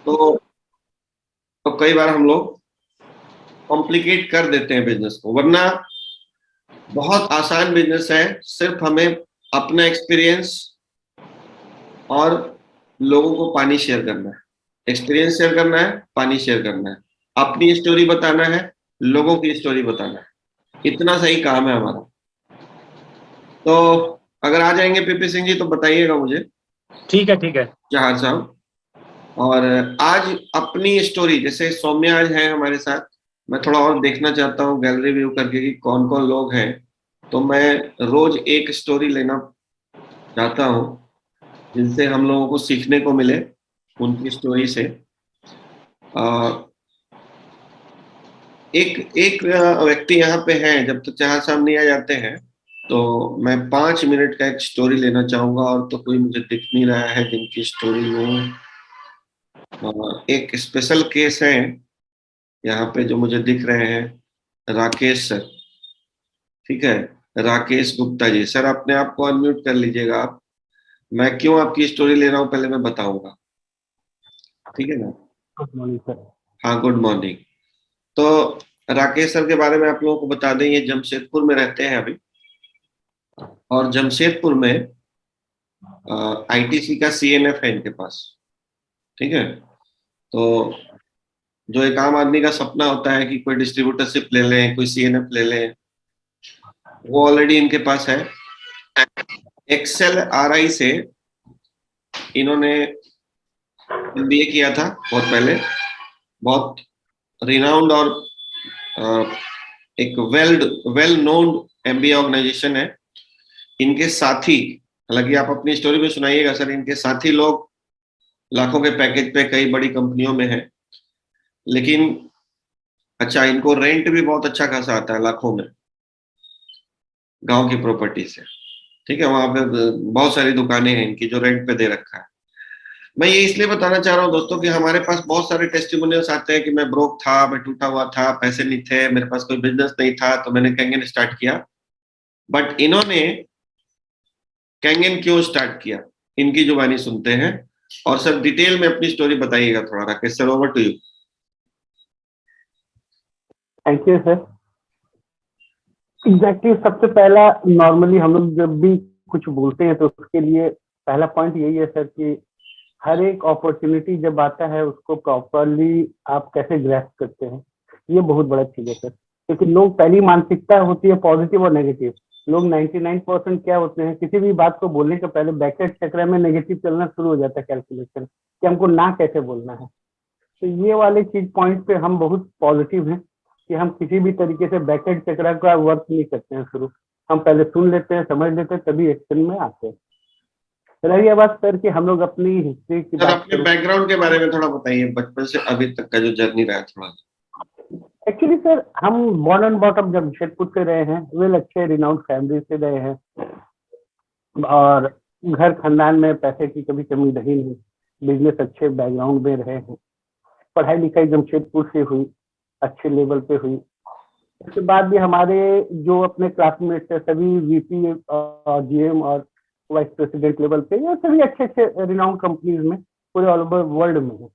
तो कई बार हम लोग कॉम्प्लिकेट कर देते हैं बिजनेस को, वरना बहुत आसान बिजनेस है। सिर्फ हमें अपना एक्सपीरियंस और लोगों को पानी शेयर करना है, एक्सपीरियंस शेयर करना है, पानी शेयर करना है, अपनी स्टोरी बताना है, लोगों की स्टोरी बताना है। इतना सही काम है हमारा। तो अगर आ जाएंगे पीपी सिंह जी तो बताइएगा मुझे, ठीक है, ठीक है। जहाज साहब। और आज अपनी स्टोरी, जैसे सौम्या आज है हमारे साथ, मैं थोड़ा और देखना चाहता हूँ गैलरी व्यू करके कि कौन कौन लोग हैं। तो मैं रोज एक स्टोरी लेना चाहता हूँ जिनसे हम लोगों को सीखने को मिले, उनकी स्टोरी से। अ, एक एक व्यक्ति यहाँ पे हैं, जब तक जहाज साहब नहीं आ जाते हैं तो मैं 5 मिनट का एक स्टोरी लेना चाहूंगा। और तो कोई मुझे दिख नहीं रहा है जिनकी स्टोरी में। एक स्पेशल केस है यहाँ पे जो मुझे दिख रहे हैं, राकेश सर। ठीक है, राकेश गुप्ता जी। सर अपने आप को अनम्यूट कर लीजिएगा आप। मैं क्यों आपकी स्टोरी ले रहा हूँ पहले मैं बताऊंगा, ठीक है ना। Good morning sir. हाँ, गुड मॉर्निंग। तो राकेश सर के बारे में आप लोगों को बता दें, ये जमशेदपुर में रहते हैं अभी। और जमशेदपुर में आईटीसी का सीएनएफ है इनके पास। ठीक है, तो जो एक आम आदमी का सपना होता है कि कोई डिस्ट्रीब्यूटरशिप ले लें, कोई सीएनएफ ले लें, वो ऑलरेडी इनके पास है। एक्सेल आरआई से इन्होंने एमबीए किया था बहुत पहले। बहुत रिनाउंड और अ, एक वेल नोन एमबीए ऑर्गेनाइजेशन है। इनके साथी, हालांकि आप अपनी स्टोरी में सुनाइएगा सर, इनके साथी लोग लाखों के पैकेज पे कई बड़ी कंपनियों में है। लेकिन अच्छा, इनको रेंट भी बहुत अच्छा खासा आता है, लाखों में, गांव की प्रॉपर्टी से। ठीक है, वहां पे बहुत सारी दुकानें हैं इनकी जो रेंट पे दे रखा है। मैं ये इसलिए बताना चाह रहा हूँ दोस्तों कि हमारे पास बहुत सारे टेस्टिमोनियल्स आते हैं कि मैं ब्रोक था, मैं टूटा हुआ था, पैसे नहीं थे, मेरे पास कोई बिजनेस नहीं था, तो मैंने कैंगन स्टार्ट किया। बट इन्होंने कैंगन क्यों स्टार्ट किया, इनकी जुबानी सुनते हैं। और सर डिटेल में अपनी स्टोरी बताइएगा थोड़ा। Rakesh sir, over to you. Thank you sir. Exactly सबसे पहला, नॉर्मली हम लोग जब भी कुछ बोलते हैं तो उसके लिए पहला पॉइंट यही है सर कि हर एक अपॉर्चुनिटी जब आता है उसको प्रॉपरली आप कैसे ग्रैस्प करते हैं, ये बहुत बड़ा चीज है सर। क्योंकि लोग, पहली मानसिकता होती है पॉजिटिव और नेगेटिव। लोग 99% क्या होते हैं, किसी भी बात को बोलने के पहले बैकेट चक्र में नेगेटिव चलना शुरू हो जाता है, कैलकुलेशन कि हमको ना कैसे बोलना है। तो ये वाले चीज पॉइंट पे हम बहुत पॉजिटिव हैं कि हम किसी भी तरीके से बैकेट चक्र का वर्क नहीं करते हैं शुरू। हम पहले सुन लेते हैं, समझ लेते हैं, तभी एक्शन में आते हैं। रही बात सर कि हम लोग अपनी हिस्ट्री की सर बात अपने करें। बैकग्राउंड के बारे में थोड़ा बताइए, बचपन से अभी तक का जो जर्नी रहा है थोड़ा। एक्चुअली सर हम बॉर्न एंड बॉटम जमशेदपुर से रहे हैं, वेल अच्छे रिनाउंड फैमिली से रहे हैं। और घर खानदान में पैसे की कभी कमी रही नहीं, बिजनेस अच्छे बैकग्राउंड में रहे हैं। पढ़ाई लिखाई जमशेदपुर से हुई, अच्छे लेवल पे हुई। उसके बाद भी हमारे जो अपने क्लासमेट्स है सभी वीपी और जीएम और वाइस प्रेसिडेंट लेवल पे, ये सभी अच्छे अच्छे रिनाउंड कंपनीज में पूरे ऑल ओवर वर्ल्ड में है।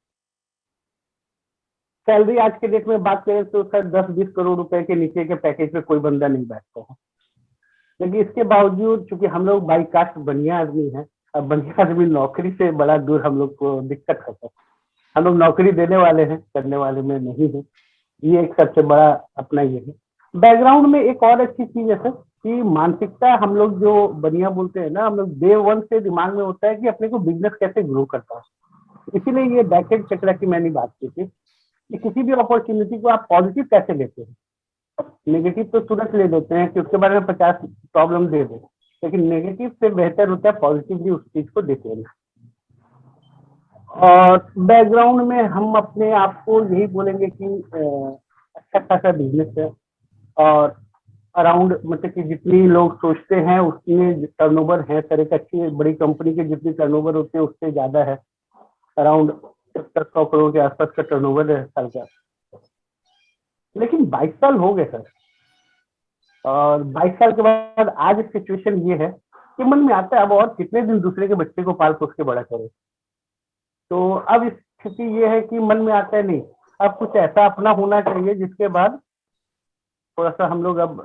सैलरी आज के डेट में बात करें तो सर 10-20 करोड़ रुपए के नीचे के पैकेज पे कोई बंदा नहीं बैठता है। लेकिन इसके बावजूद चूंकि हम लोग बाई कास्ट बनिया आदमी हैं, अब बनिया आदमी नौकरी से बड़ा दूर हम लोग को दिक्कत होता है। हम लोग नौकरी देने वाले हैं, करने वाले में नहीं है। ये एक सबसे बड़ा अपना ये है। बैकग्राउंड में एक और अच्छी चीज है सर कि मानसिकता, हम लोग जो बनिया बोलते हैं ना, हम लोग डे वन से दिमाग में होता है कि अपने को बिजनेस कैसे ग्रो करता है। इसीलिए ये बैकेट चक्र की मैंने बात की थी कि किसी भी अपॉर्चुनिटी को आप पॉजिटिव कैसे लेते हैं। नेगेटिव तो तुरंत ले लेते हैं कि उसके बारे में 50 प्रॉब्लम दे दें, लेकिन नेगेटिव से बेहतर होता है पॉजिटिवली उस चीज को देते हैं। और बैकग्राउंड में हम अपने आप को यही बोलेंगे कि अच्छा खासा बिजनेस है। और अराउंड मतलब कि जितनी लोग सोचते हैं उतने टर्नओवर है सर, एक अच्छी बड़ी कंपनी के जितनी टर्नओवर होते हैं उससे ज्यादा है। अराउंड 70-100 करोड़ के आसपास का टर्नओवर है साल का। लेकिन 22 साल हो गए सर, और 22 साल के बाद आज सिचुएशन ये है कि मन में आता है अब और कितने दिन दूसरे के बच्चे को पाल पोस के बड़ा करें। तो अब इस स्थिति ये है कि मन में आता है नहीं, अब कुछ ऐसा अपना होना चाहिए जिसके बाद थोड़ा सा हम लोग अब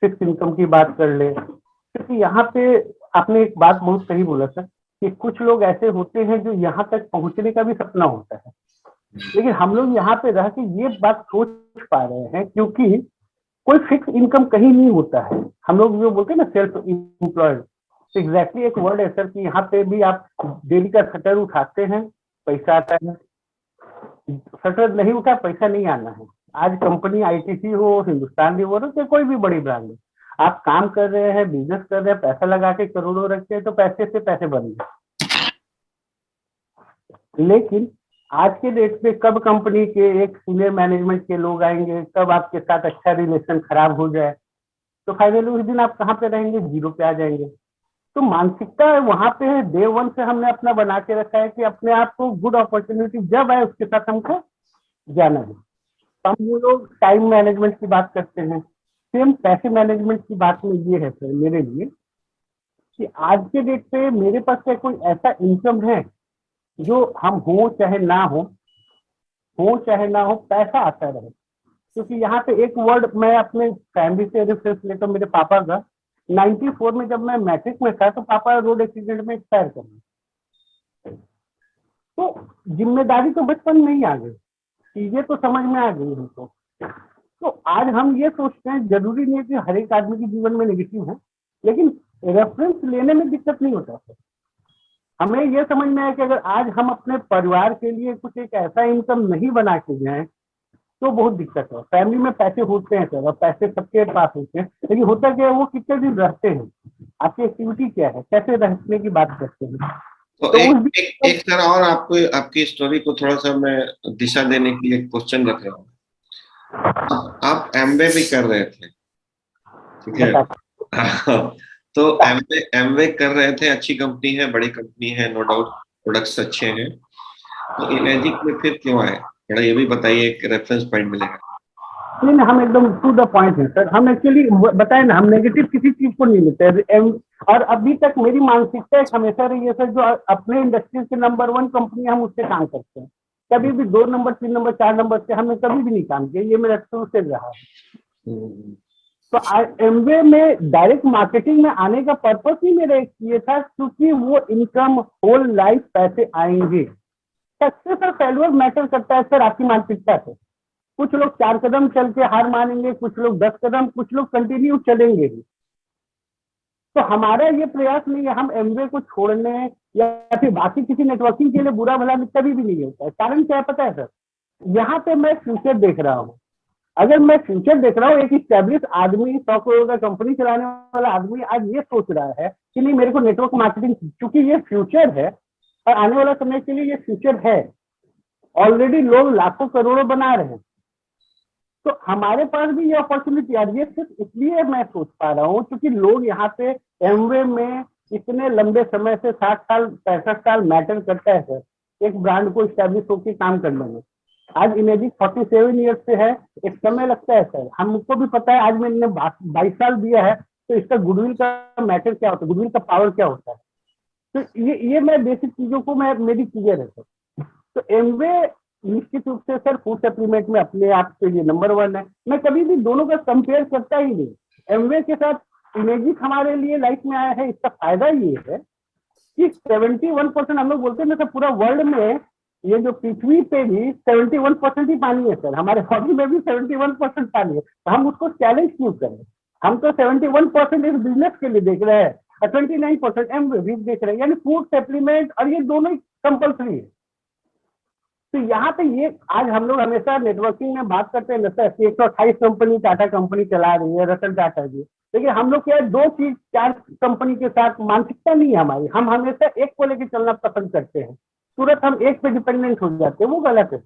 फिक्स इनकम की बात कर ले। क्योंकि यहाँ पे आपने एक बात बहुत सही बोला सर कि कुछ लोग ऐसे होते हैं जो यहाँ तक पहुंचने का भी सपना होता है, लेकिन हम लोग यहाँ पे रह के ये बात सोच पा रहे हैं क्योंकि कोई फिक्स इनकम कहीं नहीं होता है। हम लोग जो बोलते हैं ना सेल्फ एम्प्लॉयड, एग्जैक्टली एक वर्ड है सर कि यहाँ पे भी आप डेली का शटर उठाते हैं, पैसा आता है, शटर नहीं उठा पैसा नहीं आना है। आज कंपनी आईटीसी हो, हिंदुस्तान लीवर हो, कोई भी बड़ी ब्रांड हो, आप काम कर रहे हैं, बिजनेस कर रहे हैं, पैसा लगा के करोड़ों रखते हैं तो पैसे से पैसे बन गए। लेकिन आज के डेट पे कब कंपनी के एक सीनियर मैनेजमेंट के लोग आएंगे, कब आपके साथ अच्छा रिलेशन खराब हो जाए, तो फाइनली उस दिन आप कहाँ पे रहेंगे, जीरो पे आ जाएंगे। तो मानसिकता वहां पे है, डे वन से हमने अपना बना के रखा है कि अपने आप को गुड अपॉर्चुनिटी जब आए उसके साथ हमको जाना है। हम वो लोग टाइम मैनेजमेंट की बात करते हैं, सेम पैसे मैनेजमेंट की बात में ये है सर मेरे लिए कि आज के डेट पे मेरे पास क्या कोई ऐसा इनकम है जो हम हो चाहे ना हो चाहे ना हो, पैसा आता रहे। क्योंकि यहाँ पे एक वर्ड मैं अपने फैमिली से रेफरेंस लेकर, मेरे पापा का 94 में जब मैं मैट्रिक में था तो पापा रोड एक्सीडेंट में एक्सपायर कर गए। तो जिम्मेदारी तो बचपन में ही आ गई, चीजें तो समझ में आ गई हमको। तो आज हम ये सोचते हैं, जरूरी नहीं है कि हर एक आदमी के जीवन में नेगेटिव है, लेकिन रेफरेंस लेने में दिक्कत नहीं होता है। हमें यह समझ में आया कि अगर आज हम अपने परिवार के लिए कुछ एक ऐसा इनकम नहीं बना के जाए तो बहुत दिक्कत है। फैमिली में पैसे होते हैं सर, और पैसे सबके पास होते हैं, लेकिन होता क्या है, वो कितने दिन रहते हैं, आपकी एक्टिविटी क्या है, कैसे रहने की बात करते हैं। तो तो एक तरह और आपको आपकी स्टोरी को थोड़ा सा मैं दिशा देने के लिए क्वेश्चन रख रहा हूँ। आप एमवे भी कर रहे थे, ठीक है? तो एमवे कर रहे थे, अच्छी कंपनी है, बड़ी कंपनी है, नो डाउट प्रोडक्ट्स अच्छे हैं, तो इमेजिक में फिर क्यों आए, थोड़ा ये भी बताइए, एक रेफरेंस पॉइंट मिलेगा। नहीं, हम एकदम टू द पॉइंट है सर। हम एक्चुअली बताए ना, हम नेगेटिव किसी चीज को नहीं लेते। और अभी तक मेरी मानसिकता हमेशा रही है सर, जो अपने इंडस्ट्री के नंबर 1 कंपनी हम उससे काम करते हैं, कभी भी 2 नंबर 3 नंबर 4 नंबर से हमने कभी भी नहीं काम किया, ये मेरा शुरू से रहा है। तो एमवे में डायरेक्ट मार्केटिंग में आने का पर्पस ही मेरा एक ये था, क्योंकि वो इनकम होल लाइफ पैसे आएंगे। सक्सेस और फेल्यूर मैटर करता है सर आपकी मानसिकता से। कुछ लोग 4 कदम चल के हार मानेंगे, कुछ लोग 10 कदम, कुछ लोग कंटिन्यू चलेंगे ही। तो हमारा ये प्रयास नहीं है हम एमवे को छोड़ने या फिर बाकी किसी नेटवर्किंग के लिए बुरा भला कभी भी नहीं होता है। कारण क्या पता है सर, यहाँ पे मैं फ्यूचर देख रहा हूँ। अगर मैं फ्यूचर देख रहा हूँ, एक स्टैब्लिश आदमी, 100 करोड़ का कंपनी चलाने वाला आदमी आज ये सोच रहा है कि नहीं, मेरे को नेटवर्क मार्केटिंग, क्योंकि ये फ्यूचर है और आने वाला समय के लिए ये फ्यूचर है। ऑलरेडी लोग लाखों करोड़ों बना रहे हैं, तो हमारे पास भी ये अपॉर्चुनिटी आ रही है। सिर्फ इसलिए मैं सोच पा रहा हूँ क्योंकि लोग यहाँ पे एमवे में इतने लंबे समय से 60 साल 65 साल मैटर करता है सर एक ब्रांड को स्टैब्लिश होकर काम करने में। आज इमेजिक 47 ईयर्स से है, एक समय लगता है सर, हमको भी पता है। आज मैंने 22 साल दिया है, तो इसका गुडविल का मैटर क्या होता है, गुडविल का पावर क्या होता है। तो ये मैं बेसिक चीजों को मैं मेरी क्लियर है सर। तो एमवे निश्चित रूप से सर फूड सप्लीमेंट में अपने आप के लिए नंबर 1 है। मैं कभी भी दोनों का कंपेयर करता ही नहीं। एमवे के साथ इमेजिक हमारे लिए लाइफ में आया है, इसका फायदा ये है कि 71% हम लोग बोलते हैं ना सर, पूरा वर्ल्ड में ये जो पृथ्वी पे भी 71% ही पानी है सर, हमारे बॉडी में भी 71% पानी है। तो हम उसको चैलेंज क्यों करें? हम तो 71% इस बिजनेस के लिए देख रहे हैं और 29% एमवे भी देख रहे हैं, यानी फूड सप्लीमेंट, और ये दोनों ही कंपल्सरी है। तो यहाँ पे ये आज हम लोग हमेशा नेटवर्किंग में बात करते हैं ना कि 128 कंपनी टाटा कंपनी चला रही है, रतन टाटा जी, लेकिन हम लोग क्या 2-4 कंपनी के साथ मानसिकता नहीं है हमारी। हम हमेशा एक को लेकर चलना पसंद करते हैं, तुरंत हम एक पे डिपेंडेंट हो जाते हैं, वो गलत है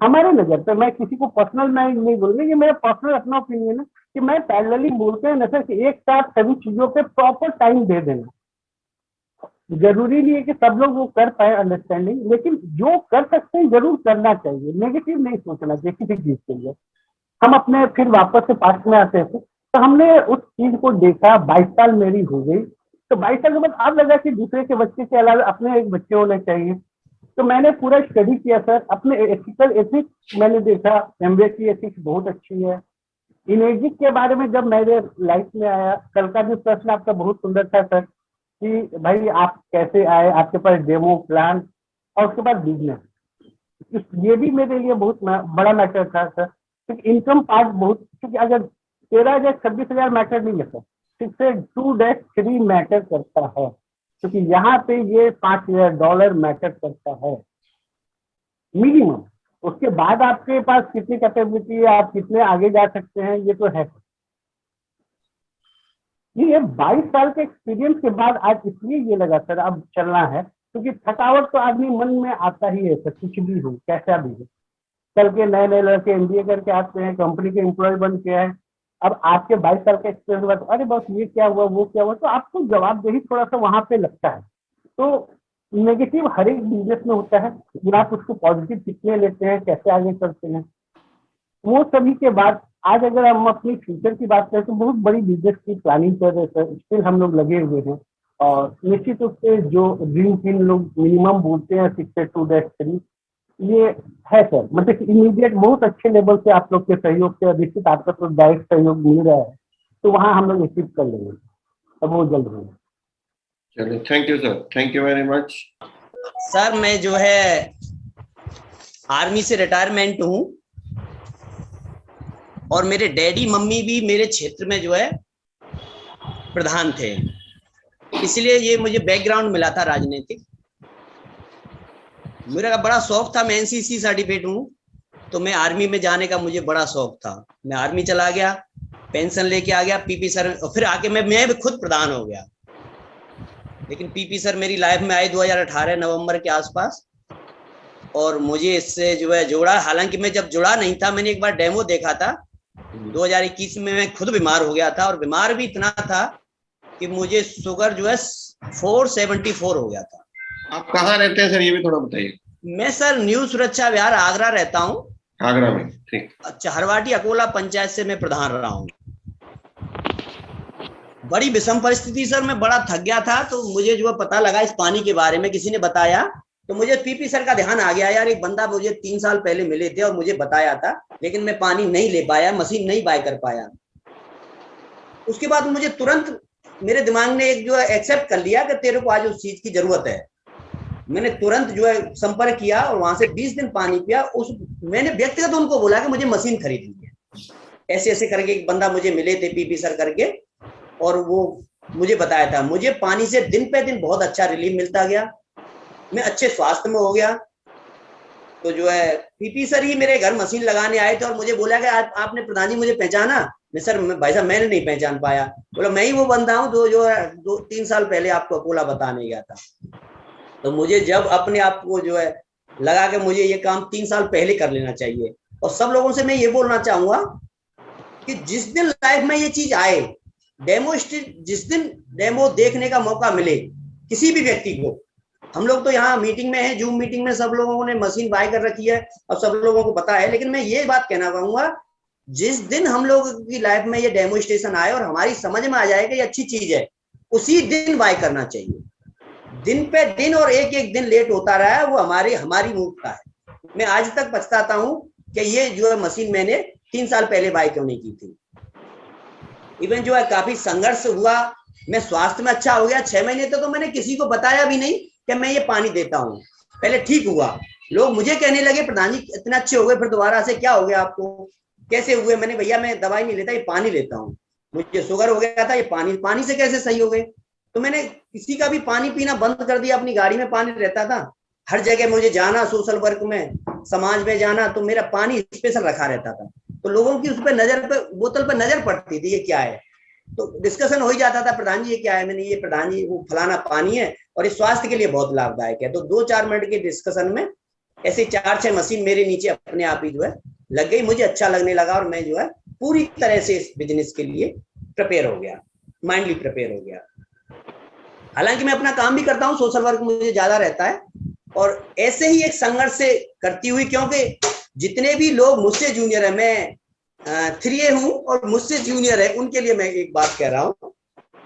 हमारे नजर पे। मैं किसी को पर्सनल मैं नहीं बोलूंगा, ये मेरा पर्सनल अपना ओपिनियन है कि मैं पैरेलली बोलते हैं ना सर कि एक साथ सभी चीजों पे प्रॉपर टाइम दे देना। जरूरी नहीं है कि सब लोग वो कर पाए अंडरस्टैंडिंग, लेकिन जो कर सकते हैं जरूर करना चाहिए, नेगेटिव नहीं सोचना चाहिए किसी चीज के लिए। हम अपने फिर वापस से पास्ट में आते थे, तो हमने उस चीज को देखा। 22 साल मेरी हो गई, तो 22 साल के बाद अब लगा कि दूसरे के बच्चे के अलावा अपने एक बच्चे होने चाहिए। तो मैंने पूरा स्टडी किया सर, अपने एथिकल एथिक्स मैंने देखा, एमबीए की एथिक्स बहुत अच्छी है। इमेजिक के बारे में जब मेरे लाइफ में आया, कल का जो प्रश्न आपका बहुत सुंदर था सर, कि भाई आप कैसे आए, आपके पास डेमो प्लान और उसके बाद बिजनेस, ये भी मेरे लिए बहुत बड़ा मैटर था सर। क्योंकि इनकम पार्ट बहुत, क्योंकि अगर 13,000 26,000 मैटर नहीं है सर, 6 2-3 मैटर करता है, क्योंकि यहाँ पे ये $5,000 मैटर करता है मिनिमम। उसके बाद आपके पास कितनी कैपेबिलिटी है, आप कितने आगे जा सकते हैं, ये तो है। ये 22 साल के एक्सपीरियंस के बाद आज इसलिए ये लगा सर अब चलना है, क्योंकि थकावट तो आदमी मन में आता ही है सर, कुछ भी हो कैसा भी हो। कल के नए नए लड़के एमबीए करके आते हैं, कंपनी के एम्प्लॉय बन के आए, अब आपके 22 साल का एक्सपीरियंस हुआ तो अरे बस ये क्या हुआ वो क्या हुआ, तो आपको जवाबदेही थोड़ा सा वहां पे लगता है। तो नेगेटिव हर एक बिजनेस में होता है, लेकिन आप उसको पॉजिटिव कितने लेते हैं, कैसे आगे चलते हैं, वो सभी के बाद आज अगर हम अपनी फ्यूचर की बात करें तो बहुत बड़ी बिजनेस की प्लानिंग कर रहे हैं, स्टिल हम लोग लगे हुए हैं। और निश्चित रूप से जो ड्रीम टीम लोग मिनिमम बोलते हैं 6 2-3, ये है सर, मतलब इमीडिएट बहुत अच्छे लेवल से आप लोग के सहयोग से, निश्चित आपका तो डायरेक्ट सहयोग मिल रहा है, तो वहाँ हम लोग अचीव कर लेंगे, अब वो जल्द होगा। चलिए, thank you sir, thank you very much. Sir मैं जो है आर्मी से रिटायरमेंट हूँ और मेरे डैडी मम्मी भी मेरे क्षेत्र में जो है प्रधान थे, इसलिए ये मुझे बैकग्राउंड मिला था राजनीतिक। मेरा बड़ा शौक था, मैं एनसीसी सर्टिफिकेट हूँ, तो मैं आर्मी में जाने का मुझे बड़ा शौक था। मैं आर्मी चला गया, पेंशन लेके आ गया, पीपी सर, और फिर आके मैं भी खुद प्रधान हो गया। लेकिन पीपी सर मेरी लाइफ में आए 2018 नवंबर के आसपास, और मुझे इससे जो है जोड़ा। हालांकि मैं जब जुड़ा नहीं था, मैंने एक बार डेमो देखा था 2021 में, मैं खुद बीमार हो गया था, और बीमार भी इतना था कि मुझे शुगर जो है 474 हो गया था। आप कहाँ रहते हैं सर, ये भी थोड़ा बताइए। मैं सर न्यू सुरक्षा विहार आगरा रहता हूँ। आगरा में, ठीक। अच्छा, हरवाटी अकोला पंचायत से मैं प्रधान रहा हूँ। बड़ी विषम परिस्थिति सर, मैं बड़ा थक गया था, तो मुझे जो पता लगा इस पानी के बारे में, किसी ने बताया, तो मुझे पीपी सर का ध्यान आ गया, यार एक बंदा मुझे 3 साल पहले मिले थे और मुझे बताया था, लेकिन मैं पानी नहीं ले पाया, मशीन नहीं बाय कर पाया। उसके बाद मुझे तुरंत मेरे दिमाग ने एक जो है एक्सेप्ट कर लिया कि तेरे को आज उस चीज की जरूरत है। मैंने तुरंत जो है संपर्क किया और वहां से 20 दिन पानी पिया। मैंने व्यक्तिगत उनको बोला कि मुझे मशीन खरीदनी है। ऐसे ऐसे करके एक बंदा मुझे मिले थे पीपी सर करके, और वो मुझे बताया था। मुझे पानी से दिन पे दिन बहुत अच्छा रिलीफ मिलता गया, मैं अच्छे स्वास्थ्य में हो गया। तो जो है पीपी सर ही मेरे घर मशीन लगाने आए थे और मुझे बोला कि आपने प्रधान जी मुझे पहचाना? मैं सर भाई साहब मैंने नहीं पहचान पाया। बोला मैं ही वो बंदा हूँ जो 2-3 साल पहले आपको अकोला बताने गया था। तो मुझे जब अपने आप को जो है लगा कि मुझे ये काम 3 साल पहले कर लेना चाहिए। और सब लोगों से मैं ये बोलना चाहूंगा कि जिस दिन लाइफ में ये चीज आए, जिस दिन डेमो देखने का मौका मिले किसी भी व्यक्ति को, हम लोग तो यहाँ मीटिंग में है, जूम मीटिंग में सब लोगों ने मशीन बाय कर रखी है और सब लोगों को पता है, लेकिन मैं ये बात कहना चाहूंगा जिस दिन हम लोग की लाइफ में ये डेमोस्ट्रेशन आए और हमारी समझ में आ जाए कि ये अच्छी चीज है, उसी दिन बाय करना चाहिए। दिन पे दिन और एक एक दिन लेट होता रहा है, वो हमारी मूर्खता है। मैं आज तक पछताता हूँ कि ये जो है मशीन मैंने 3 साल पहले बाय क्यों नहीं की थी। इवन जो है काफी संघर्ष हुआ, मैं स्वास्थ्य में अच्छा हो गया। 6 महीने तक तो मैंने किसी को बताया भी नहीं कि मैं ये पानी देता हूँ। पहले ठीक हुआ, लोग मुझे कहने लगे प्रधान जी इतना अच्छे हो गए, फिर दोबारा से क्या हो गया आपको, कैसे हुए? मैंने भैया मैं दवाई नहीं लेता, ये पानी लेता हूँ। मुझे शुगर हो गया था, ये पानी से कैसे सही हो गए? तो मैंने किसी का भी पानी पीना बंद कर दिया, अपनी गाड़ी में पानी रहता था, हर जगह मुझे जाना, सोशल वर्क में, समाज में जाना, तो मेरा पानी स्पेशल रखा रहता था। तो लोगों की उस पर नजर पे, बोतल पर नजर पड़ती थी, ये क्या है? तो डिस्कशन हो ही जाता था, प्रधान जी ये क्या है? मैंने ये प्रधान जी वो फलाना पानी है और इस स्वास्थ्य के लिए बहुत लाभदायक है। तो 2-4 मिनट के डिस्कशन में ऐसे 4-6 मशीन मेरे नीचे अपने आप ही जो है लग गई, मुझे अच्छा लगने लगा और मैं जो है पूरी तरह से इस बिजनेस के लिए प्रिपेयर हो गया, माइंडली प्रिपेयर हो गया। हालांकि मैं अपना काम भी करता हूँ, सोशल वर्क मुझे ज्यादा रहता है, और ऐसे ही एक संघर्ष से करती हुई, क्योंकि जितने भी लोग मुझसे जूनियर है, मैं 3A हूँ और मुझसे जूनियर है, उनके लिए मैं एक बात कह रहा हूँ,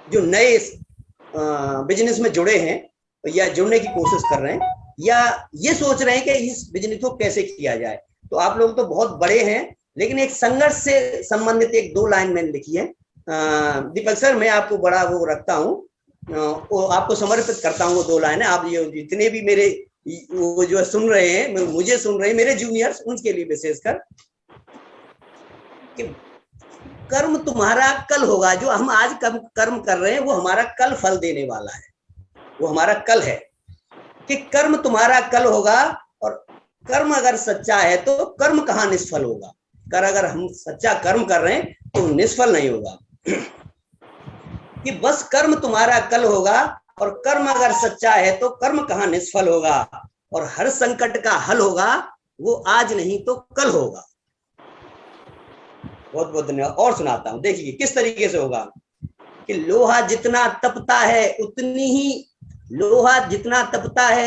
जो नए बिजनेस में जुड़े हैं या जुड़ने की कोशिश कर रहे हैं, या ये सोच रहे हैं कि इस बिजनेस को कैसे किया जाए। तो आप लोग तो बहुत बड़े हैं, लेकिन एक संघर्ष से संबंधित एक 2 लाइन मैंने लिखी है। दीपक सर, मैं आपको बड़ा वो रखता हूँ, वो आपको समर्पित करता हूँ वो 2 लाइन है। आप ये जितने भी मेरे वो जो सुन रहे हैं, मुझे सुन रहे हैं, मेरे जूनियर्स, उनके लिए विशेषकर, कि कर्म तुम्हारा कल होगा। जो हम आज कर्म कर रहे हैं वो हमारा कल फल देने वाला है, वो हमारा कल है। कि कर्म तुम्हारा कल होगा, और कर्म अगर सच्चा है तो कर्म कहाँ निष्फल होगा। अगर हम सच्चा कर्म कर रहे हैं तो निष्फल नहीं होगा। कि बस कर्म तुम्हारा कल होगा, और कर्म अगर सच्चा है तो कर्म कहाँ निष्फल होगा, और हर संकट का हल होगा, वो आज नहीं तो कल होगा। बहुत बहुत धन्यवाद। और सुनाता हूं, देखिए किस तरीके से होगा। कि लोहा जितना तपता है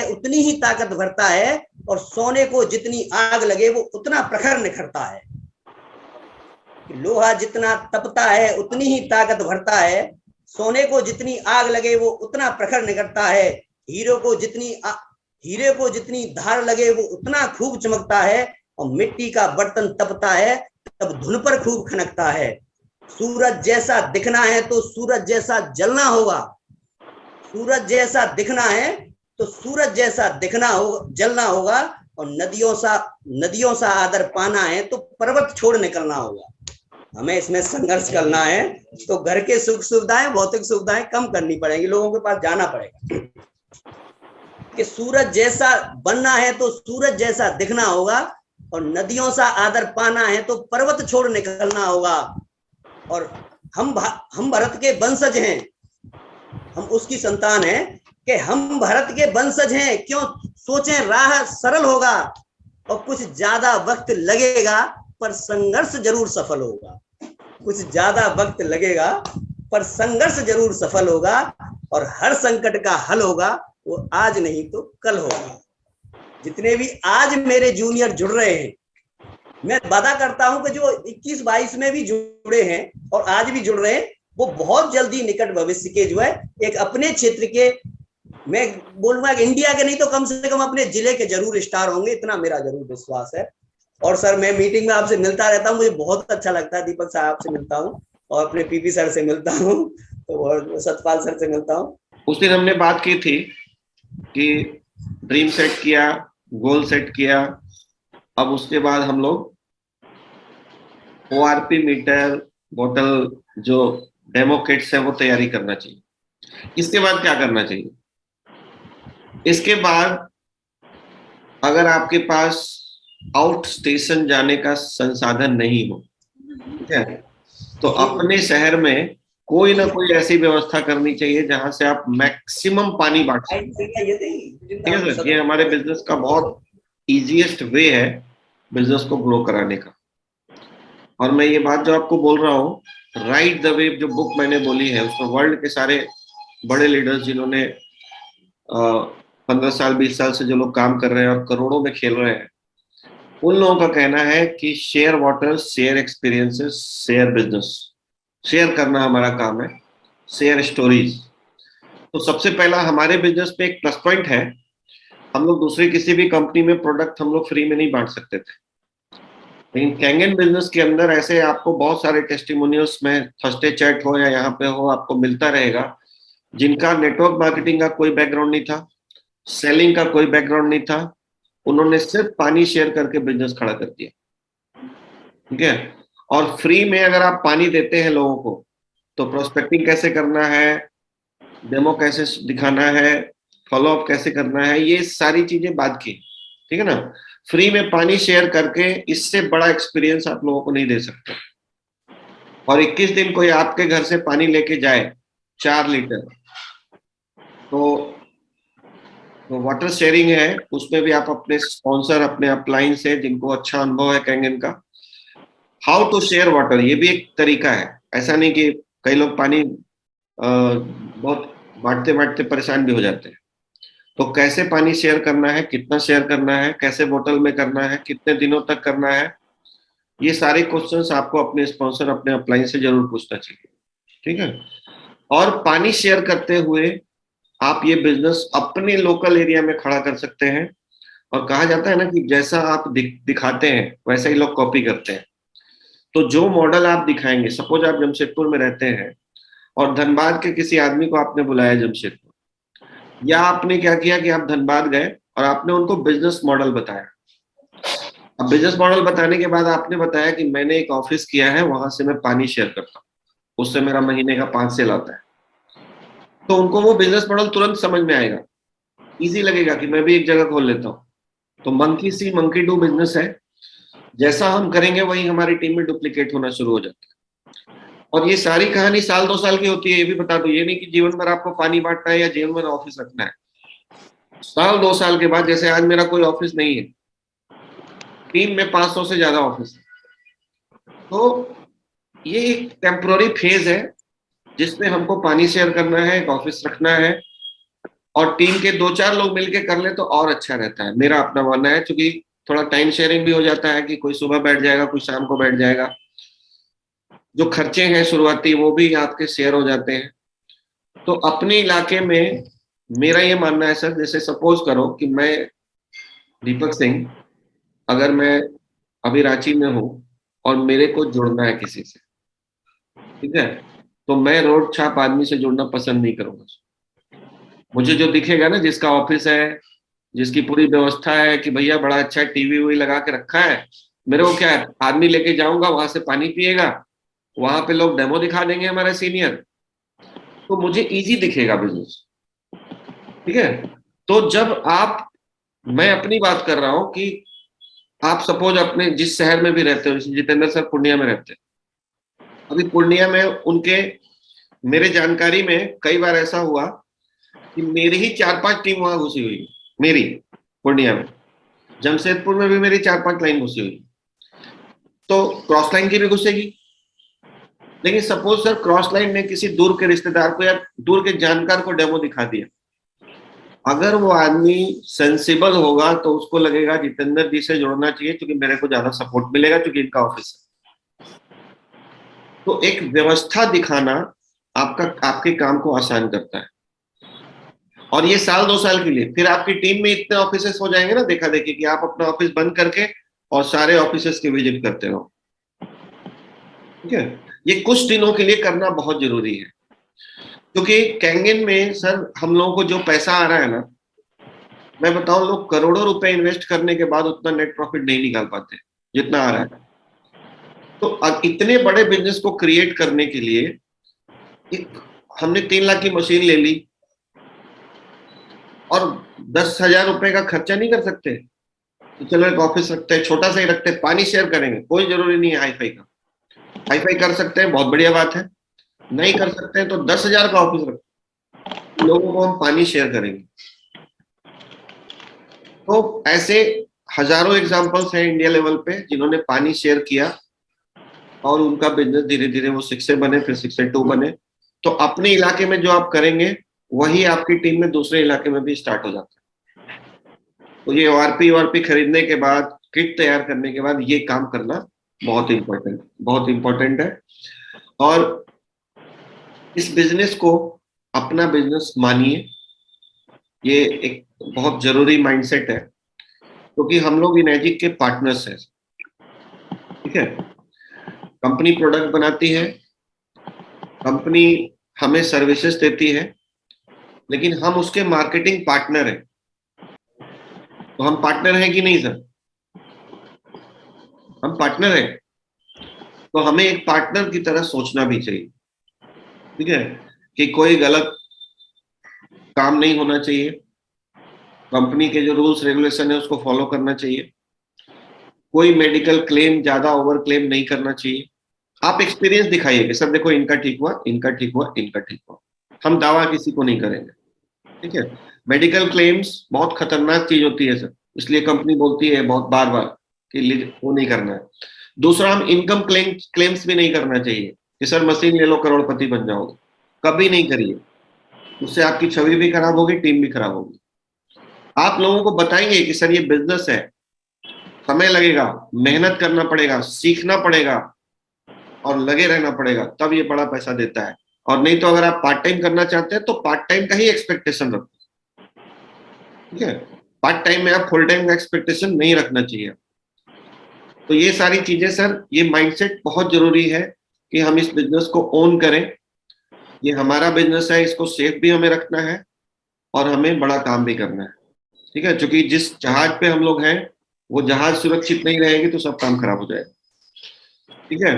उतनी ही ताकत भरता है, और सोने को जितनी आग लगे वो उतना प्रखर निखरता है। लोहा जितना तपता है उतनी ही ताकत भरता है, सोने को जितनी आग लगे वो उतना प्रखर निखरता है। हीरे को जितनी धार लगे वो उतना खूब चमकता है, और मिट्टी का बर्तन तपता है तब धुन पर खूब खनकता है। सूरज जैसा दिखना है तो सूरज जैसा जलना होगा। सूरज जैसा दिखना है तो सूरज जैसा जलना होगा, और नदियों सा आदर पाना है तो पर्वत छोड़ निकलना होगा। हमें इसमें संघर्ष करना है, तो घर के सुख सुविधाएं, भौतिक सुविधाएं कम करनी पड़ेंगी, लोगों के पास जाना पड़ेगा। कि सूरज जैसा बनना है तो सूरज जैसा दिखना होगा, और नदियों सा आदर पाना है तो पर्वत छोड़ निकलना होगा। और हम भरत के वंशज हैं, हम उसकी संतान हैं। कि हम भरत के वंशज हैं, क्यों सोचें राह सरल होगा, और कुछ ज्यादा वक्त लगेगा पर संघर्ष जरूर सफल होगा। कुछ ज्यादा वक्त लगेगा पर संघर्ष जरूर सफल होगा, और हर संकट का हल होगा, वो आज नहीं तो कल होगा। जितने भी आज मेरे जूनियर जुड़ रहे हैं, मैं वादा करता हूं कि जो 21-22 में भी जुड़े हैं और आज भी जुड़ रहे हैं, वो बहुत जल्दी निकट भविष्य के जो है एक अपने क्षेत्र के, मैं बोलूंगा कि इंडिया के नहीं तो कम से कम अपने जिले के जरूर स्टार होंगे, इतना मेरा जरूर विश्वास है। और सर, मैं मीटिंग में आपसे मिलता रहता हूँ, मुझे बहुत अच्छा लगता है। दीपक साहब से मिलता हूँ, और अपने पीपी सर से मिलता हूँ, तो और सतपाल सर से मिलता हूँ। उस दिन हमने बात की थी कि ड्रीम सेट किया, गोल सेट किया, अब उसके बाद हम लोग ORP मीटर, बोतल, जो डेमो किट्स है वो तैयारी करना चाहिए। इसके बाद क्या करना चाहिए? इसके बाद अगर आपके पास आउट स्टेशन जाने का संसाधन नहीं हो, ठीक है, तो अपने शहर में कोई ना कोई ऐसी व्यवस्था करनी चाहिए जहां से आप मैक्सिमम पानी बांट सकें। ठीक है सर, ये हमारे बिजनेस का बहुत इजीएस्ट वे है बिजनेस को ग्रो कराने का। और मैं ये बात जो आपको बोल रहा हूँ, राइट द वे जो बुक मैंने बोली है, उसमें वर्ल्ड के सारे बड़े लीडर्स जिन्होंने 15 साल 20 साल से जो लोग काम कर रहे हैं और करोड़ों में खेल रहे हैं, उन लोगों का कहना है कि share water, share experiences, share business. Share करना हमारा काम है, शेयर स्टोरीज। तो सबसे पहला हमारे बिजनेस में एक प्लस पॉइंट है, हम लोग दूसरी किसी भी कंपनी में प्रोडक्ट हम लोग फ्री में नहीं बांट सकते थे, लेकिन कैंगन बिजनेस के अंदर ऐसे आपको बहुत सारे टेस्टिमोनियल्स में थर्सडे चैट हो या यहाँ पे हो, आपको मिलता रहेगा, जिनका नेटवर्क मार्केटिंग का कोई बैकग्राउंड नहीं था, सेलिंग का कोई बैकग्राउंड नहीं था, उन्होंने सिर्फ पानी शेयर करके बिजनेस खड़ा कर दिया। ठीक है, और फ्री में अगर आप पानी देते हैं लोगों को, तो प्रोस्पेक्टिंग कैसे करना है, डेमो कैसे दिखाना है, फॉलो अप कैसे करना है, ये सारी चीजें बात की। ठीक है ना, फ्री में पानी शेयर करके इससे बड़ा एक्सपीरियंस आप लोगों को नहीं दे सकते। और 21 दिन कोई आपके घर से पानी लेके जाए 4 लीटर, तो वाटर शेयरिंग है, उसमें भी आप अपने स्पॉन्सर, अपने अपलाइन से जिनको अच्छा अनुभव है कैंगन का, हाउ टू शेयर वाटर, ये भी एक तरीका है। ऐसा नहीं कि कई लोग पानी बहुत बांटते बांटते परेशान भी हो जाते हैं। तो कैसे पानी शेयर करना है, कितना शेयर करना है, कैसे बोतल में करना है, कितने दिनों तक करना है, ये सारे क्वेश्चंस आपको अपने स्पॉन्सर, अपने अपलाइन से जरूर पूछना चाहिए। ठीक है, और पानी शेयर करते हुए आप ये बिजनेस अपने लोकल एरिया में खड़ा कर सकते हैं। और कहा जाता है ना कि जैसा आप दिखाते हैं वैसा ही लोग कॉपी करते हैं। तो जो मॉडल आप दिखाएंगे, सपोज आप जमशेदपुर में रहते हैं और धनबाद के किसी आदमी को आपने बुलाया जमशेदपुर, या आपने क्या किया कि आप धनबाद गए और आपने उनको बिजनेस मॉडल बताया। अब बिजनेस मॉडल बताने के बाद आपने बताया कि मैंने एक ऑफिस किया है, वहां से मैं पानी शेयर करता हूँ, उससे मेरा महीने का 5 सेल आता है। तो उनको वो बिजनेस मॉडल तुरंत समझ में आएगा, इजी लगेगा कि मैं भी एक जगह खोल लेता हूँ। तो monkey C monkey do business है, जैसा हम करेंगे वही हमारी टीम में डुप्लीकेट होना शुरू हो जाता है। और ये सारी कहानी साल 2 साल की होती है, ये भी बता दो। ये नहीं कि जीवन भर आपको पानी बांटना है या जीवन भर ऑफिस रखना है। साल 2 साल के बाद, जैसे आज मेरा कोई ऑफिस नहीं है, टीम में 500 से ज्यादा ऑफिस है, तो ये एक टेम्पोररी फेज है जिसमें हमको पानी शेयर करना है, एक ऑफिस रखना है, और टीम के 2-4 लोग मिलके कर ले तो और अच्छा रहता है, मेरा अपना मानना है। क्योंकि थोड़ा टाइम शेयरिंग भी हो जाता है कि कोई सुबह बैठ जाएगा, कोई शाम को बैठ जाएगा। जो खर्चे हैं शुरुआती वो भी आपके शेयर हो जाते हैं। तो अपने इलाके में मेरा ये मानना है सर, जैसे सपोज करो कि मैं दीपक सिंह, अगर मैं अभी रांची में हूँ और मेरे को जुड़ना है किसी से, ठीक है, तो मैं रोड छाप आदमी से जुड़ना पसंद नहीं करूंगा। मुझे जो दिखेगा ना, जिसका ऑफिस है, जिसकी पूरी व्यवस्था है कि भैया बड़ा अच्छा टीवी वी लगा के रखा है, मेरे को क्या है, आदमी लेके जाऊंगा, वहां से पानी पिएगा, वहां पे लोग डेमो दिखा देंगे हमारे सीनियर, तो मुझे इजी दिखेगा बिजनेस। ठीक है। तो जब आप, मैं अपनी बात कर रहा हूं कि आप सपोज अपने जिस शहर में भी रहते हो, जैसे जितेंद्र सर पूर्णिया में रहते हैं, अभी पूर्णिया में उनके, मेरे जानकारी में कई बार ऐसा हुआ कि मेरी ही 4-5 टीम वहां घुसी हुई, मेरी पूर्णिया में, जमशेदपुर में भी मेरी 4-5 लाइन घुसी हुई, तो क्रॉस लाइन की भी घुसेगी। लेकिन सपोज सर क्रॉस लाइन ने किसी दूर के रिश्तेदार को या दूर के जानकार को डेमो दिखा दिया, अगर वो आदमी सेंसिबल होगा तो उसको लगेगा जितेंद्र जी से जुड़ना चाहिए क्योंकि मेरे को ज्यादा सपोर्ट मिलेगा क्योंकि इनका ऑफिस है। तो एक व्यवस्था दिखाना आपका, आपके काम को आसान करता है। और ये साल 2 साल के लिए, फिर आपकी टीम में इतने ऑफिसेस हो जाएंगे ना, देखा देखी, कि आप अपना ऑफिस बंद करके और सारे ऑफिसेस के विजिट करते रहो। ठीक है। ये कुछ दिनों के लिए करना बहुत जरूरी है, क्योंकि कैंगन में सर हम लोगों को जो पैसा आ रहा है ना, मैं बताऊं, लोग करोड़ों रुपए इन्वेस्ट करने के बाद उतना नेट प्रॉफिट नहीं निकाल पाते जितना आ रहा है। तो अब इतने बड़े बिजनेस को क्रिएट करने के लिए एक, हमने 3 लाख की मशीन ले ली और 10,000 रुपए का खर्चा नहीं कर सकते, तो चलो एक ऑफिस रखते हैं, छोटा सा ही रखते हैं, पानी शेयर करेंगे, कोई जरूरी नहीं है हाई फाई का। हाई फाई कर सकते हैं, बहुत बढ़िया बात है। नहीं कर सकते हैं तो 10,000 का ऑफिस रखते, लोगों को हम पानी शेयर करेंगे। तो ऐसे हजारों एग्जांपल्स हैं इंडिया लेवल पे जिन्होंने पानी शेयर किया और उनका बिजनेस धीरे धीरे वो 6 से बने, फिर 6 से 2 बने। तो अपने इलाके में जो आप करेंगे वही आपकी टीम में दूसरे इलाके में भी स्टार्ट हो जाता है। तो ये ओआरपी खरीदने के बाद, किट तैयार करने के बाद ये काम करना बहुत इंपॉर्टेंट है। और इस बिजनेस को अपना बिजनेस मानिए, ये एक बहुत जरूरी माइंडसेट है, क्योंकि हम लोग इनर्जी के पार्टनर्स हैं। ठीक है। कंपनी प्रोडक्ट बनाती है, कंपनी हमें सर्विसेज देती है, लेकिन हम उसके मार्केटिंग पार्टनर हैं। तो हम पार्टनर हैं कि नहीं सर? हम पार्टनर हैं, तो हमें एक पार्टनर की तरह सोचना भी चाहिए। ठीक है, कि कोई गलत काम नहीं होना चाहिए, कंपनी के जो रूल्स रेगुलेशन है उसको फॉलो करना चाहिए, कोई मेडिकल क्लेम ज्यादा ओवर क्लेम नहीं करना चाहिए। आप एक्सपीरियंस दिखाइए कि सर देखो इनका ठीक हुआ, इनका ठीक हुआ, इनका ठीक हुआ। हम दावा किसी को नहीं करेंगे। ठीक है। मेडिकल क्लेम्स बहुत खतरनाक चीज होती है सर, इसलिए कंपनी बोलती है बहुत बार बार कि वो नहीं करना है। दूसरा, हम इनकम क्लेम्स भी नहीं करना चाहिए कि सर मशीन ले लो करोड़पति बन जाओगे, कभी नहीं करिए, उससे आपकी छवि भी खराब होगी, टीम भी खराब होगी। आप लोगों को बताएंगे कि सर ये बिजनेस है, समय लगेगा, मेहनत करना पड़ेगा, सीखना पड़ेगा और लगे रहना पड़ेगा, तब ये बड़ा पैसा देता है। और नहीं तो अगर आप पार्ट टाइम करना चाहते हैं तो पार्ट टाइम का ही एक्सपेक्टेशन रखो, ठीक है। पार्ट टाइम में आप फुल टाइम का एक्सपेक्टेशन नहीं रखना चाहिए। तो ये सारी चीजें सर, ये माइंडसेट बहुत जरूरी है कि हम इस बिजनेस को ओन करें। ये हमारा बिजनेस है, इसको सेफ भी हमें रखना है और हमें बड़ा काम भी करना है, ठीक है। क्योंकि जिस जहाज पे हम लोग हैं वो जहाज सुरक्षित नहीं रहेगी तो सब काम खराब हो जाएगा, ठीक है।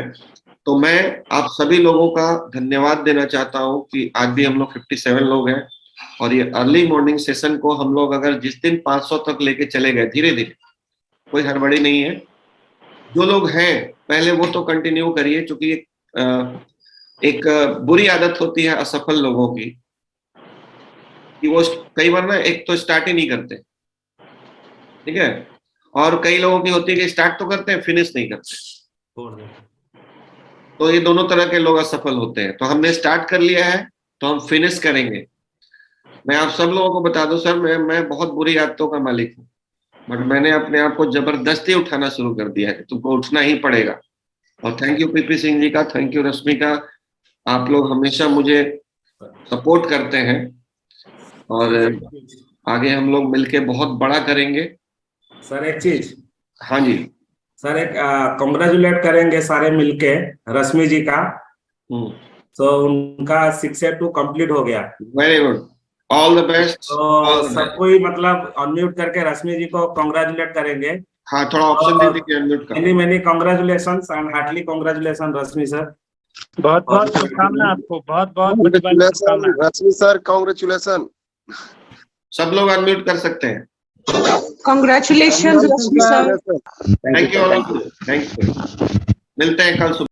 तो मैं आप सभी लोगों का धन्यवाद देना चाहता हूं कि आज भी हम लोग 57 लोग हैं और ये अर्ली मॉर्निंग सेशन को हम लोग अगर जिस दिन 500 तक लेके चले गए धीरे धीरे, कोई हड़बड़ी नहीं है। जो लोग हैं पहले वो तो कंटिन्यू करिए, क्योंकि एक बुरी आदत होती है असफल लोगों की कि वो कई बार ना एक तो स्टार्ट ही नहीं करते, ठीक है, और कई लोगों की होती है कि स्टार्ट तो करते हैं फिनिश नहीं करते। तो ये दोनों तरह के लोग असफल होते हैं। तो हमने स्टार्ट कर लिया है तो हम फिनिश करेंगे। मैं आप सब लोगों को बता दूं सर, मैं बहुत बुरी आदतों का मालिक हूँ, बट मैंने अपने आप को जबरदस्ती उठाना शुरू कर दिया है। तुमको उठना ही पड़ेगा। और thank you PP Singh ji का, थैंक यू रश्मि का, आप लोग हमेशा मुझे सपोर्ट करते हैं और आगे हम लोग मिलके बहुत बड़ा करेंगे। सर एक चीज, हाँ जी सर एक कॉन्ग्रेचुलेट करेंगे सारे मिलके रश्मि जी का। तो उनका 682 कंप्लीट हो गया। Very good, all the best. तो सबको ही मतलब अनम्यूट करके रश्मि जी को कॉन्ग्रेचुलेट करेंगे। हाँ, थोड़ा ऑप्शन दे दीजिए अनम्यूट का। Many congratulations and heartly congratulation Rashmi sir. बहुत बहुत शुभकामना आपको, बहुत बहुत शुभकामना। Rashmi sir congratulation. सब लोग अनम्यूट कर सकते हैं। Congratulations, Rashmi sir. Thank you, thank you. मिलते हैं कल सुबह।